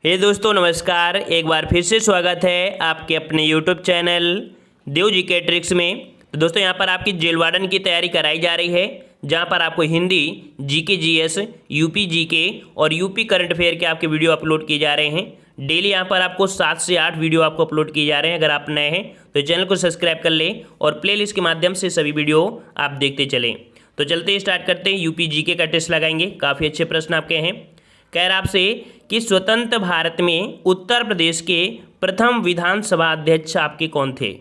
हे दोस्तों नमस्कार। एक बार फिर से स्वागत है आपके अपने यूट्यूब चैनल देव जी के ट्रिक्स में। तो दोस्तों यहाँ पर आपकी जेल वार्डन की तैयारी कराई जा रही है, जहाँ पर आपको Hindi, GK GS, UP GK और यूपी करंट अफेयर के आपके वीडियो अपलोड किए जा रहे हैं। डेली यहाँ पर आपको 7 से 8 वीडियो आपको अपलोड किए जा रहे हैं। अगर आप नए हैं तो चैनल को सब्सक्राइब कर लें और प्लेलिस्ट के माध्यम से सभी वीडियो आप देखते चलें। तो चलते स्टार्ट करते हैं। यूपी जीके का टेस्ट लगाएंगे। काफ़ी अच्छे प्रश्न आपके हैं। कह रहा आपसे कि स्वतंत्र भारत में उत्तर प्रदेश के प्रथम विधानसभा अध्यक्ष आपके कौन थे।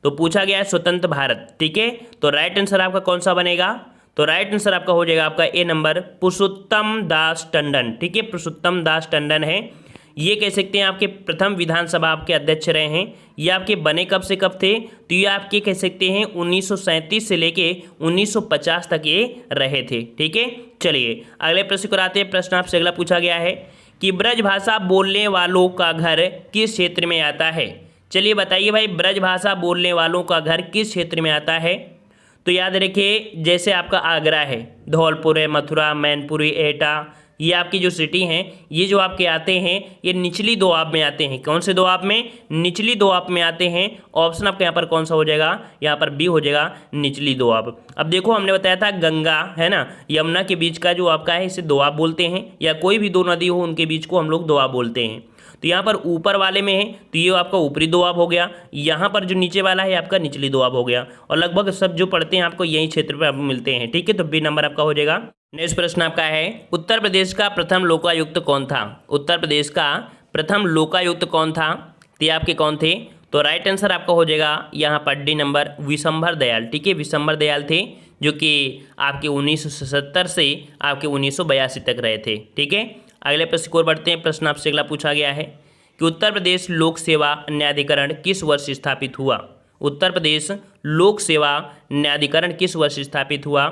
तो पूछा गया है स्वतंत्र भारत, ठीक है। तो राइट आंसर आपका कौन सा बनेगा? तो राइट आंसर आपका हो जाएगा आपका ए नंबर, पुरुषोत्तम दास टंडन, ठीक है। पुरुषोत्तम दास टंडन है, ये कह सकते हैं आपके प्रथम विधानसभा आपके अध्यक्ष रहे हैं। ये आपके बने कब से कब थे? तो ये आपके कह सकते हैं 1937 से लेके 1950 तक ये रहे थे, ठीक है। चलिए अगले प्रश्न को आते हैं। प्रश्न आपसे अगला पूछा गया है कि ब्रज भाषा बोलने वालों का घर किस क्षेत्र में आता है। चलिए बताइए भाई, ब्रज भाषा बोलने वालों का घर किस क्षेत्र में आता है। तो याद रखिए, जैसे आपका आगरा है, धौलपुर है, मथुरा, मैनपुरी, एटा, ये आपकी जो सिटी हैं, ये जो आपके आते हैं ये निचली दोआब में आते हैं। कौन से दोआब में? निचली दोआब में आते हैं। ऑप्शन आपका यहाँ पर कौन सा हो जाएगा? यहाँ पर बी हो जाएगा, निचली दोआब। अब देखो, हमने बताया था गंगा है ना, यमुना के बीच का जो आपका है इसे दोआब बोलते हैं, या कोई भी दो नदी हो उनके बीच को हम लोग दोआब बोलते हैं। तो यहाँ पर ऊपर वाले में है तो ये आपका ऊपरी दोआब हो गया, यहाँ पर जो नीचे वाला है आपका निचली दोआब हो गया, और लगभग सब जो पढ़ते हैं आपको यही क्षेत्र पर मिलते हैं, ठीक है। तो बी नंबर आपका हो जाएगा। नेक्स्ट प्रश्न आपका है, उत्तर प्रदेश का प्रथम लोकायुक्त कौन था। उत्तर प्रदेश का प्रथम लोकायुक्त कौन था? तो ये आपके कौन थे? तो राइट आंसर आपका हो जाएगा यहाँ पर डी नंबर, विशंभर दयाल, ठीक है। विशंभर दयाल थे, जो कि आपके 1970 से आपके 1982 तक रहे थे, ठीक है। अगले प्रश्न की ओर बढ़ते हैं। प्रश्न आपसे अगला पूछा गया है कि उत्तर प्रदेश लोक सेवा न्यायाधिकरण किस वर्ष स्थापित हुआ। उत्तर प्रदेश लोक सेवा न्यायाधिकरण किस वर्ष स्थापित हुआ?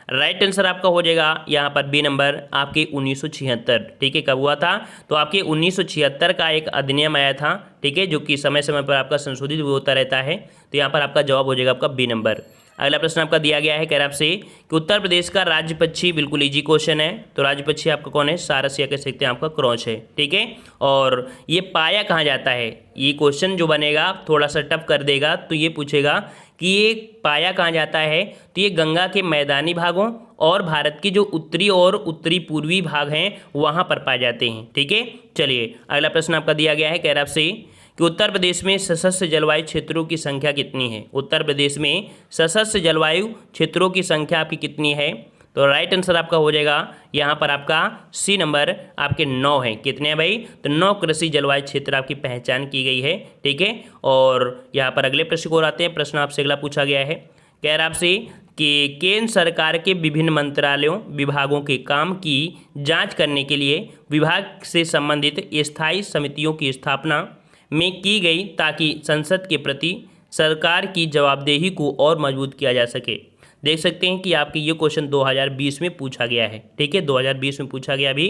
राइट आंसर आपका हो जाएगा यहाँ पर बी नंबर, आपके 1976, ठीक है। कब हुआ था? तो आपके 1976 का एक अधिनियम आया था, ठीक है, जो कि समय समय पर आपका संशोधित होता रहता है। तो यहाँ पर आपका जवाब हो जाएगा आपका बी नंबर। अगला प्रश्न आपका दिया गया है, कह रहा आपसे कि उत्तर प्रदेश का राज्य पक्षी, बिल्कुल इजी क्वेश्चन है। तो राज्य पक्षी आपका कौन है? सारस, या कह सकते हैं आपका क्रॉच है, ठीक है। और ये पाया कहाँ जाता है? ये क्वेश्चन जो बनेगा थोड़ा सा टफ कर देगा, तो ये पूछेगा कि ये पाया कहाँ जाता है। तो ये गंगा के मैदानी भागों और भारत के जो उत्तरी और उत्तरी पूर्वी भाग हैं वहाँ पर पाए जाते हैं, ठीक है। चलिए अगला प्रश्न आपका दिया गया है, कह रहा आपसे कि उत्तर प्रदेश में सशस्त्र जलवायु क्षेत्रों की संख्या कितनी है। उत्तर प्रदेश में सशस्त्र जलवायु क्षेत्रों की संख्या आपकी कितनी है? तो राइट आंसर आपका हो जाएगा यहाँ पर आपका सी नंबर, आपके 9 हैं। कितने हैं भाई? तो 9 कृषि जलवायु क्षेत्र आपकी पहचान की गई है, ठीक है। और यहाँ पर अगले प्रश्न को आते हैं। प्रश्न आपसे अगला पूछा गया है, कह रहा आपसे कि केंद्र सरकार के विभिन्न मंत्रालयों विभागों के काम की जाँच करने के लिए विभाग से संबंधित स्थायी समितियों की स्थापना में की गई, ताकि संसद के प्रति सरकार की जवाबदेही को और मजबूत किया जा सके। देख सकते हैं कि आपके ये क्वेश्चन 2020 में पूछा गया है, ठीक है। 2020 में पूछा गया अभी।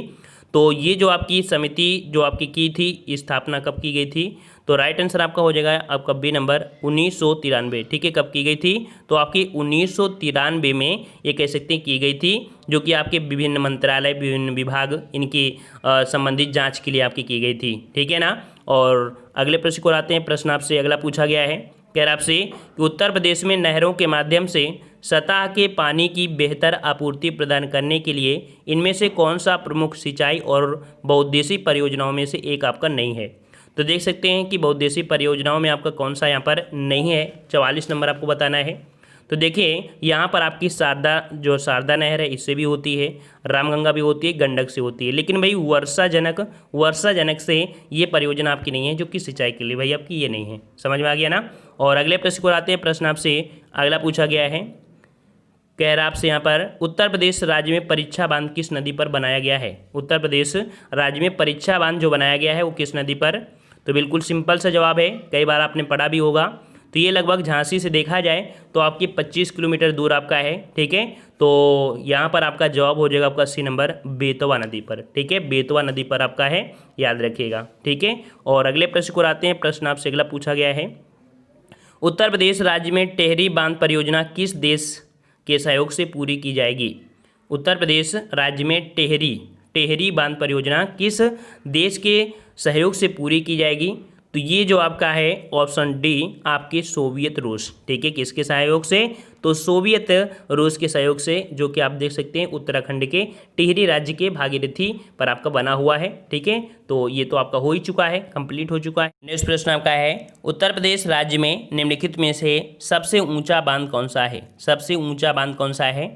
तो ये जो आपकी समिति जो आपकी की थी, स्थापना कब की गई थी? तो राइट आंसर आपका हो जाएगा आपका बी नंबर, 1993, ठीक है। कब की गई थी? तो आपकी 1993 में ये कह सकते हैं की गई थी, जो कि आपके विभिन्न मंत्रालय, विभिन्न विभाग, इनकी संबंधित जांच के लिए आपकी की गई थी, ठीक है ना। और अगले प्रश्न को आते हैं। प्रश्न आपसे अगला पूछा गया है, कह रहा आपसे कि उत्तर प्रदेश में नहरों के माध्यम से सतह के पानी की बेहतर आपूर्ति प्रदान करने के लिए इनमें से कौन सा प्रमुख सिंचाई और बहुउद्देशीय परियोजनाओं में से एक आपका नहीं है। तो देख सकते हैं कि बहुउद्देशीय परियोजनाओं में आपका कौन सा यहाँ पर नहीं है। 44 नंबर आपको बताना है। तो देखिए यहाँ पर आपकी शारदा नहर है, इससे भी होती है, रामगंगा भी होती है, गंडक से होती है, लेकिन भाई वर्षाजनक से ये परियोजना आपकी नहीं है, जो कि सिंचाई के लिए भाई आपकी ये नहीं है। समझ में आ गया ना। और अगले प्रश्न को आते हैं। प्रश्न आपसे अगला पूछा गया है, कह रहा आपसे यहाँ पर उत्तर प्रदेश राज्य में परीक्षा बांध किस नदी पर बनाया गया है। उत्तर प्रदेश राज्य में परीक्षा बांध जो बनाया गया है वो किस नदी पर? तो बिल्कुल सिंपल सा जवाब है, कई बार आपने पढ़ा भी होगा। तो ये लगभग झांसी से देखा जाए तो आपकी 25 किलोमीटर दूर आपका है, ठीक है। तो यहाँ पर आपका जवाब हो जाएगा आपका सी नंबर, बेतवा नदी पर, ठीक है। बेतवा नदी पर आपका है, याद रखिएगा, ठीक है। और अगले प्रश्न को आते हैं। प्रश्न आपसे अगला पूछा गया है, उत्तर प्रदेश राज्य में टेहरी बांध परियोजना किस देश के सहयोग से पूरी की जाएगी। उत्तर प्रदेश राज्य में टेहरी टिहरी बांध परियोजना किस देश के सहयोग से पूरी की जाएगी? तो ये जो आपका है ऑप्शन डी आपके सोवियत रूस, ठीक है, किसके सहयोग से? तो सोवियत रूस के सहयोग से, जो कि आप देख सकते हैं उत्तराखंड के टिहरी राज्य के भागीरथी पर आपका बना हुआ है, ठीक है। तो ये तो आपका हो ही चुका है, कंप्लीट हो चुका है। नेक्स्ट प्रश्न आपका है, उत्तर प्रदेश राज्य में निम्नलिखित में से सबसे ऊंचा बांध कौन सा है? सबसे ऊंचा बांध कौन सा है?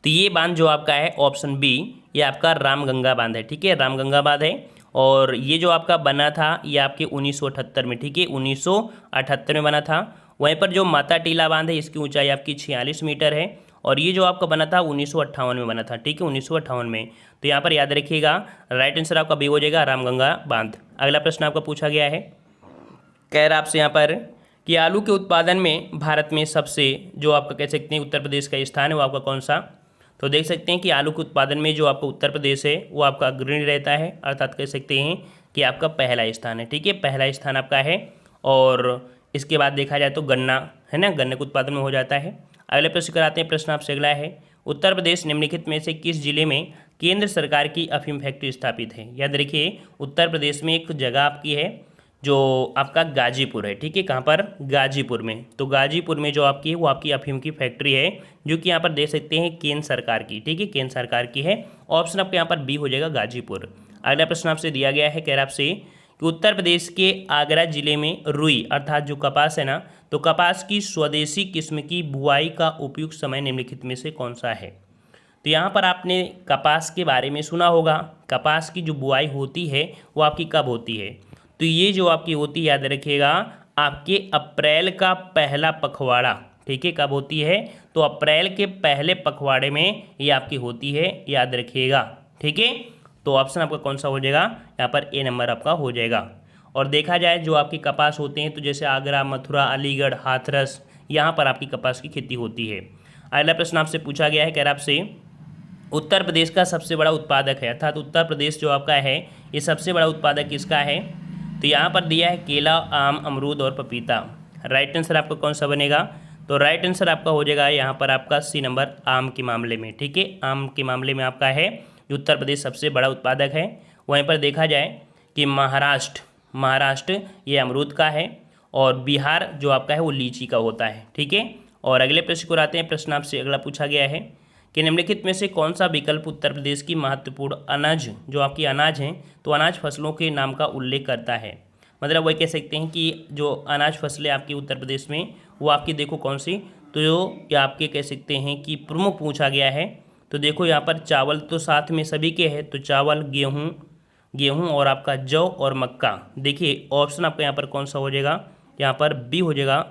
तो ये बांध जो आपका है ऑप्शन बी, ये आपका रामगंगा बांध है, ठीक है, रामगंगा बांध है। और ये जो आपका बना था ये आपके 1978 में, ठीक है, 1978 में बना था। वहीं पर जो माता टीला बांध है इसकी ऊंचाई आपकी 46 मीटर है, और ये जो आपका बना था 1958 में बना था, ठीक है, 1958 में। तो यहाँ पर याद रखिएगा, राइट आंसर आपका बी हो जाएगा, रामगंगा बांध। अगला प्रश्न आपका पूछा गया है, कह रहा आपसे यहाँ पर कि आलू के उत्पादन में भारत में सबसे, जो आपका कह सकते हैं उत्तर प्रदेश का स्थान है वो आपका कौन सा? तो देख सकते हैं कि आलू के उत्पादन में जो आपका उत्तर प्रदेश है वो आपका अग्रणी रहता है, अर्थात कह सकते हैं कि आपका पहला स्थान है, ठीक है, पहला स्थान आपका है। और इसके बाद देखा जाए तो गन्ना है ना, गन्ने के उत्पादन में हो जाता है। अगले प्रश्न कराते हैं, प्रश्न आपसे अगला है, उत्तर प्रदेश निम्नलिखित में से किस जिले में केंद्र सरकार की अफीम फैक्ट्री स्थापित है? याद रखिए उत्तर प्रदेश में एक जगह आपकी है जो आपका गाजीपुर है, ठीक है, कहाँ पर? गाजीपुर में। तो गाजीपुर में जो आपकी है वो आपकी अफीम की फैक्ट्री है, जो कि यहाँ पर देख सकते हैं केंद्र सरकार की, ठीक है, केंद्र सरकार की है। ऑप्शन आपके यहाँ पर बी हो जाएगा, गाजीपुर। अगला प्रश्न आपसे दिया गया है, कह रहा आपसे कि उत्तर प्रदेश के आगरा जिले में रुई अर्थात जो कपास है ना, तो कपास की स्वदेशी किस्म की बुआई का उपयुक्त समय निम्नलिखित में से कौन सा है? तो यहाँ पर आपने कपास के बारे में सुना होगा, कपास की जो बुआई होती है वो आपकी कब होती है? तो ये जो आपकी होती है, याद रखिएगा, आपके अप्रैल का पहला पखवाड़ा, ठीक है, कब होती है? तो अप्रैल के पहले पखवाड़े में ये आपकी होती है, याद रखिएगा, ठीक है। तो ऑप्शन आपका कौन सा हो जाएगा? यहाँ पर ए नंबर आपका हो जाएगा। और देखा जाए जो आपकी कपास होते हैं, तो जैसे आगरा, मथुरा, अलीगढ़, हाथरस, यहाँ पर आपकी कपास की खेती होती है। अगला प्रश्न आपसे पूछा गया है, कह रहा आपसे उत्तर प्रदेश का सबसे बड़ा उत्पादक है, अर्थात उत्तर प्रदेश जो आपका है ये सबसे बड़ा उत्पादक किसका है? तो यहाँ पर दिया है केला, आम, अमरूद और पपीता। राइट आंसर आपका कौन सा बनेगा? तो राइट आंसर आपका हो जाएगा यहाँ पर आपका सी नंबर, आम के मामले में, ठीक है, आम के मामले में आपका है उत्तर प्रदेश सबसे बड़ा उत्पादक है। वहीं पर देखा जाए कि महाराष्ट्र ये अमरूद का है, और बिहार जो आपका है वो लीची का होता है, ठीक है। और अगले प्रश्न को आते हैं, प्रश्न आपसे अगला पूछा गया है कि निम्नलिखित में से कौन सा विकल्प उत्तर प्रदेश की महत्वपूर्ण अनाज, जो आपकी अनाज हैं, तो अनाज फसलों के नाम का उल्लेख करता है? मतलब वही कह सकते हैं कि जो अनाज फसलें आपकी उत्तर प्रदेश में वो आपकी देखो कौन सी, तो जो आपके कह सकते हैं कि प्रमुख पूछा गया है। तो देखो यहाँ पर चावल तो साथ में सभी के हैं, तो चावल, गेहूँ और आपका जौ और मक्का। देखिए ऑप्शन आपका यहाँ पर कौन सा हो जाएगा? यहाँ पर बी हो जाएगा,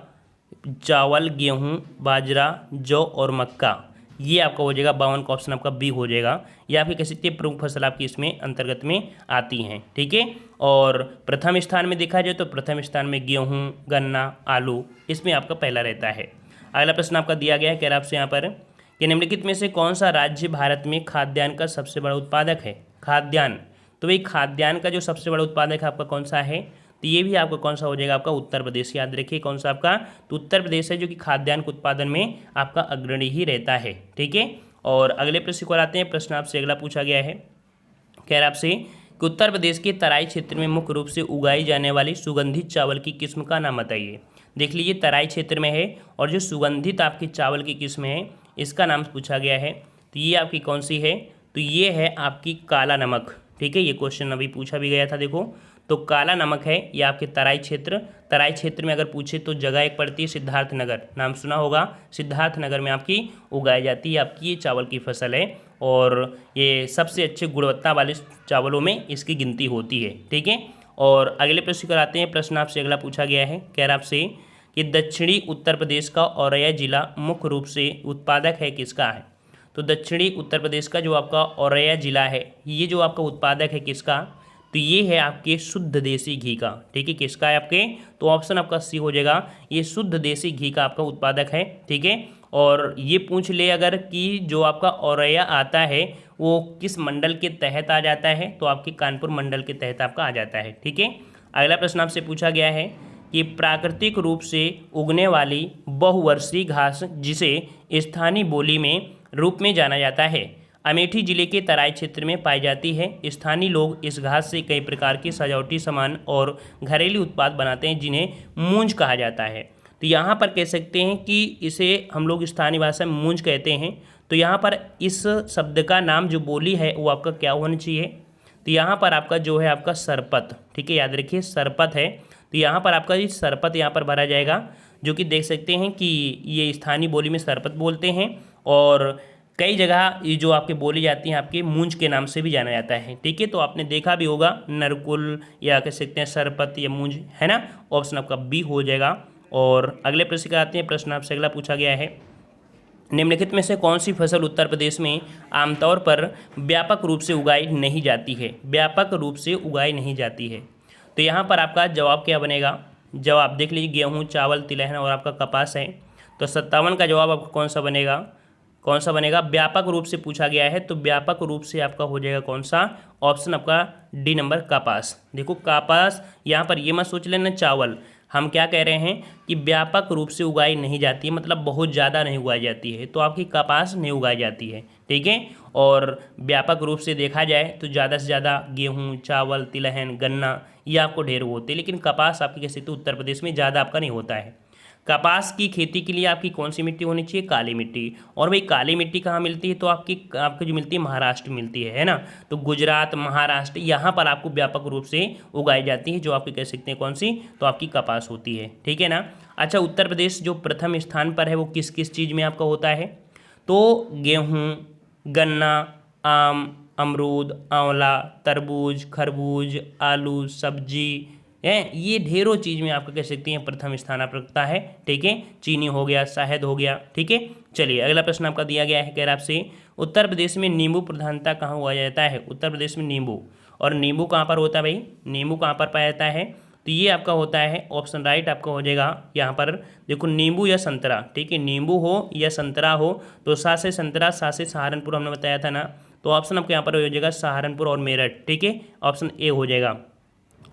चावल, गेहूँ, बाजरा, जौ और मक्का, ये आपका हो जाएगा 52 का ऑप्शन आपका बी हो जाएगा। ये आपकी कह सकते हैं प्रमुख फसल आपकी इसमें अंतर्गत में आती हैं, ठीक है। और प्रथम स्थान में देखा जाए तो प्रथम स्थान में गेहूं, गन्ना, आलू, इसमें आपका पहला रहता है। अगला प्रश्न आपका दिया गया है, कह रहा आपसे यहाँ पर कि निम्नलिखित में से कौन सा राज्य भारत में खाद्यान्न का सबसे बड़ा उत्पादक है? खाद्यान्न, तो भाई खाद्यान्न का जो सबसे बड़ा उत्पादक है आपका कौन सा है? तो ये भी आपका कौन सा हो जाएगा? आपका उत्तर प्रदेश। याद रखिए कौन सा आपका? तो उत्तर प्रदेश है जो कि खाद्यान्न के उत्पादन में आपका अग्रणी ही रहता है, ठीक है। और अगले प्रश्न को आते हैं, प्रश्न आपसे अगला पूछा गया है, कह रहा आपसे कि उत्तर प्रदेश के तराई क्षेत्र में मुख्य रूप से उगाई जाने वाली सुगंधित चावल की किस्म का नाम बताइए। देख लीजिए तराई क्षेत्र में है, और जो सुगंधित आपकी चावल की किस्म है इसका नाम पूछा गया है, तो ये आपकी कौन सी है? तो ये है आपकी काला नमक, ठीक है। ये क्वेश्चन अभी पूछा भी गया था, देखो तो काला नमक है ये आपके तराई क्षेत्र में अगर पूछे तो जगह एक पड़ती है सिद्धार्थनगर, नाम सुना होगा, सिद्धार्थनगर में आपकी उगाई जाती है आपकी ये चावल की फसल है, और ये सबसे अच्छे गुणवत्ता वाले चावलों में इसकी गिनती होती है, ठीक है। और अगले प्रश्न पर आते हैं, प्रश्न आपसे अगला पूछा गया है, कह रहा आपसे कि दक्षिणी उत्तर प्रदेश का औरैया जिला मुख्य रूप से उत्पादक है किसका है? तो दक्षिणी उत्तर प्रदेश का जो आपका औरैया जिला है ये जो आपका उत्पादक है किसका? तो ये है आपके शुद्ध देसी घी का, ठीक है। किसका है आपके? तो ऑप्शन आपका सी हो जाएगा, ये शुद्ध देसी घी का आपका उत्पादक है, ठीक है। और ये पूछ ले अगर कि जो आपका औरैया आता है वो किस मंडल के तहत आ जाता है, तो आपके कानपुर मंडल के तहत आपका आ जाता है, ठीक है। अगला प्रश्न आपसे पूछा गया है कि प्राकृतिक रूप से उगने वाली बहुवर्षीय घास जिसे स्थानीय बोली में रूप में जाना जाता है, अमेठी जिले के तराई क्षेत्र में पाई जाती है। स्थानीय लोग इस घास से कई प्रकार के सजावटी सामान और घरेलू उत्पाद बनाते हैं जिन्हें मूंज कहा जाता है। तो यहाँ पर कह सकते हैं कि इसे हम लोग स्थानीय भाषा में मूंज कहते हैं। तो यहाँ पर इस शब्द का नाम जो बोली है वो आपका क्या होना चाहिए? तो यहाँ पर आपका जो है आपका सरपत, ठीक है, याद रखिए सरपत है। तो यहाँ पर आपका ये सरपत यहाँ पर भरा जाएगा, जो कि देख सकते हैं कि ये स्थानीय बोली में सरपत बोलते हैं और कई जगह ये जो आपके बोली जाती हैं आपके मूंज के नाम से भी जाना जाता है, ठीक है। तो आपने देखा भी होगा नरकुल या कह सकते हैं सरपत या मूंज, है ना। ऑप्शन आपका बी हो जाएगा। और अगले प्रश्न का आते हैं। प्रश्न आपसे अगला पूछा गया है, निम्नलिखित में से कौन सी फसल उत्तर प्रदेश में आमतौर पर व्यापक रूप से उगाई नहीं जाती है? व्यापक रूप से उगाई नहीं जाती है। तो यहाँ पर आपका जवाब क्या बनेगा? जवाब देख लीजिए, गेहूँ, चावल, तिलहन और आपका कपास है। तो 57 का जवाब आपका कौन सा बनेगा? कौन सा बनेगा? व्यापक रूप से पूछा गया है तो व्यापक रूप से आपका हो जाएगा कौन सा? ऑप्शन आपका डी नंबर कपास। देखो कपास, यहाँ पर ये मत सोच लेना चावल, हम क्या कह रहे हैं कि व्यापक रूप से उगाई नहीं जाती है, मतलब बहुत ज़्यादा नहीं उगाई जाती है। तो आपकी कपास नहीं उगाई जाती है, ठीक है। और व्यापक रूप से देखा जाए तो ज़्यादा से ज़्यादा गेहूँ, चावल, तिलहन, गन्ना ये आपको ढेर होते हैं, लेकिन कपास आपकी कैसे तो उत्तर प्रदेश में ज़्यादा आपका नहीं होता है। कपास की खेती के लिए आपकी कौन सी मिट्टी होनी चाहिए? काली मिट्टी। और भाई काली मिट्टी कहाँ मिलती है? तो आपकी जो मिलती है महाराष्ट्र मिलती है ना। तो गुजरात, महाराष्ट्र यहाँ पर आपको व्यापक रूप से उगाई जाती है, जो आपके कह सकते हैं कौन सी? तो आपकी कपास होती है, ठीक है ना। अच्छा, उत्तर प्रदेश जो प्रथम स्थान पर है वो किस किस चीज़ में आपका होता है? तो गेहूँ, गन्ना, आम, अमरूद, आंवला, तरबूज, खरबूज, आलू, सब्जी है, ये ढेरों चीज़ में आपका कह सकते हैं प्रथम स्थान आप रखता है, ठीक है। चीनी हो गया, शहद हो गया, ठीक है। चलिए अगला प्रश्न आपका दिया गया है, कह रहा आपसे उत्तर प्रदेश में नींबू प्रधानता कहाँ उगाया जाता है? उत्तर प्रदेश में नींबू, और नींबू कहाँ पर होता है भाई? नींबू कहाँ पर पाया जाता है? तो ये आपका होता है ऑप्शन राइट आपका हो जाएगा यहाँ पर। देखो नींबू या संतरा, ठीक है, नींबू हो या संतरा हो, तो सा से संतरा, सा से सहारनपुर हमने बताया था ना। तो ऑप्शन आपको यहाँ पर हो जाएगा सहारनपुर और मेरठ, ठीक है, ऑप्शन ए हो जाएगा।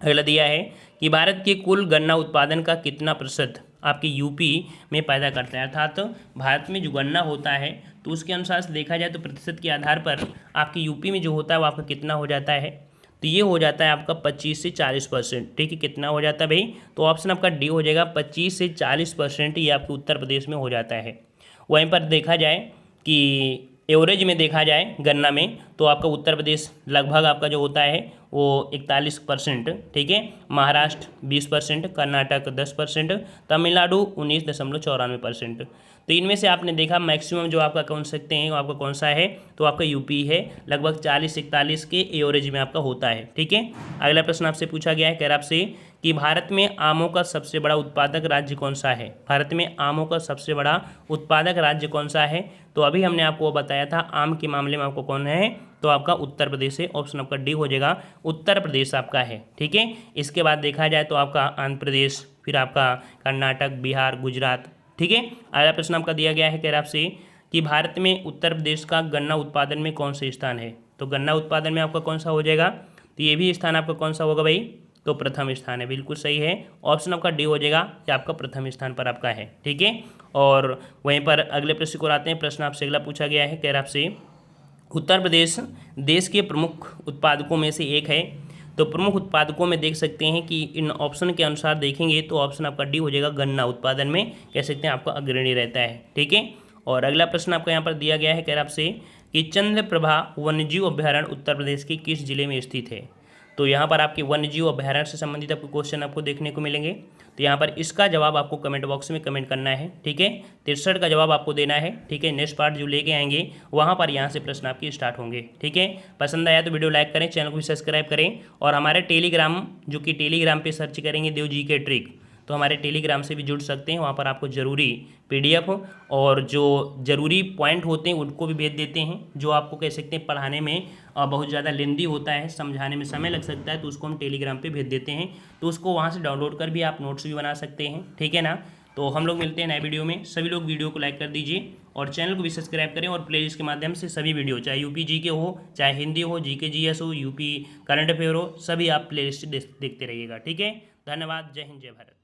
अगला दिया है कि भारत के कुल गन्ना उत्पादन का कितना प्रतिशत आपके यूपी में पैदा करता है? अर्थात भारत में जो गन्ना होता है तो उसके अनुसार से देखा जाए तो प्रतिशत के आधार पर आपके यूपी में जो होता है वो आपका कितना हो जाता है? तो ये हो जाता है आपका 25 से 40%, ठीक है। कितना हो जाता है भाई? तो ऑप्शन आपका डी हो जाएगा, 25 से 40% ये आपके उत्तर प्रदेश में हो जाता है। वहीं पर देखा जाए कि एवरेज में देखा जाए गन्ना में तो आपका उत्तर प्रदेश लगभग आपका जो होता है वो 41%, ठीक है। महाराष्ट्र 20%, कर्नाटक 10%, तमिलनाडु 19.94%। तो इनमें से आपने देखा मैक्सिमम जो आपका कौन सकते हैं वो आपका कौन सा है? तो आपका यूपी है, लगभग 40-41 के एवरेज में आपका होता है, ठीक है। अगला प्रश्न आपसे पूछा गया है, कह रहा आपसे कि भारत में आमों का सबसे बड़ा उत्पादक राज्य कौन सा है? भारत में आमों का सबसे बड़ा उत्पादक राज्य कौन सा है? तो अभी हमने आपको बताया था आम के मामले में आपको कौन है? तो आपका उत्तर प्रदेश है, ऑप्शन आपका डी हो जाएगा, उत्तर प्रदेश आपका है, ठीक है। इसके बाद देखा जाए तो आपका आंध्र प्रदेश, फिर आपका कर्नाटक, बिहार, गुजरात, ठीक है। अगला प्रश्न आपका दिया गया है, कह रहा आपसे कि भारत में उत्तर प्रदेश का गन्ना उत्पादन में कौन सा स्थान है? तो गन्ना उत्पादन में आपका कौन सा हो जाएगा? तो ये भी स्थान आपका कौन सा होगा भाई? तो प्रथम स्थान है, बिल्कुल सही है, ऑप्शन आपका डी हो जाएगा, ये आपका प्रथम स्थान पर आपका है, ठीक है। और वहीं पर अगले प्रश्न को आते हैं। प्रश्न आपसे अगला पूछा गया है, कह रहा आपसे उत्तर प्रदेश देश के प्रमुख उत्पादकों में से एक है। तो प्रमुख उत्पादकों में देख सकते हैं कि इन ऑप्शन के अनुसार देखेंगे तो ऑप्शन आपका डी हो जाएगा, गन्ना उत्पादन में कह सकते हैं आपका अग्रणी रहता है, ठीक है। और अगला प्रश्न आपका यहाँ पर दिया गया है, कह रहा आपसे कि चंद्रप्रभा वन्यजीव अभ्यारण्य उत्तर प्रदेश के किस जिले में स्थित है? तो यहाँ पर आपके वन्यजीव अभ्यारण्य से संबंधित आपको क्वेश्चन आपको देखने को मिलेंगे। तो यहाँ पर इसका जवाब आपको कमेंट बॉक्स में कमेंट करना है, ठीक है। 63 का जवाब आपको देना है, ठीक है। नेक्स्ट पार्ट जो लेके आएंगे वहाँ पर यहाँ से प्रश्न आपके स्टार्ट होंगे, ठीक है। पसंद आया तो वीडियो लाइक करें, चैनल को भी सब्सक्राइब करें और हमारे टेलीग्राम जो कि टेलीग्राम पे सर्च करेंगे देव जी के ट्रिक, तो हमारे टेलीग्राम से भी जुड़ सकते हैं। वहाँ पर आपको ज़रूरी PDF और जो ज़रूरी पॉइंट होते हैं उनको भी भेज देते हैं, जो आपको कह सकते हैं पढ़ाने में बहुत ज़्यादा लेंदी होता है, समझाने में समय लग सकता है, तो उसको हम टेलीग्राम पे भेज देते हैं। तो उसको वहाँ से डाउनलोड कर भी आप नोट्स भी बना सकते हैं, ठीक है ना। तो हम लोग मिलते हैं नए वीडियो में। सभी लोग वीडियो को लाइक कर दीजिए और चैनल को भी सब्सक्राइब करें और प्लेलिस्ट के माध्यम से सभी वीडियो, चाहे यूपी GK हो, चाहे हिंदी हो, GK GS हो, यूपी करंट अफेयर हो, सभी आप प्लेलिस्ट देखते रहिएगा, ठीक है। धन्यवाद। जय हिंद, जय भारत।